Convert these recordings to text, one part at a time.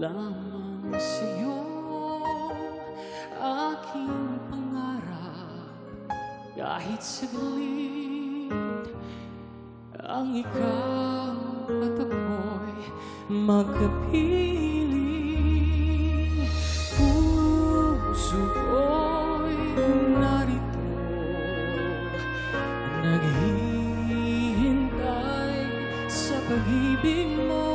lamang sa'yo aking pangarap. Kahit saglit ang ikaw at ako'y magkapiling. Puso ko'y narito, naghihintay sa pag-ibig mo.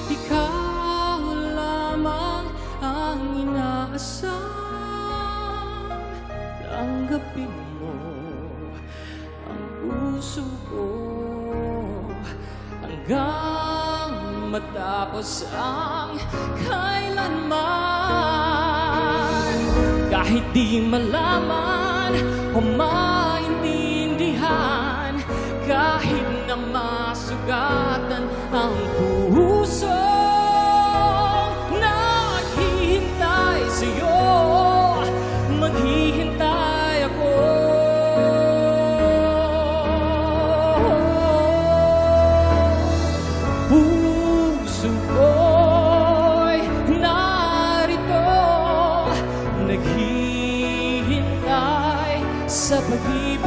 Ikaw lamang ang inaasam, tanggapin mo ang puso ko hanggang matapos ang kailanman. Kahit di malaman o maintindihan, kahit na masugatan ang puso, naghihintay sa'yo, maghihintay ako. Puso ko'y narito, naghihintay sa pag-ibig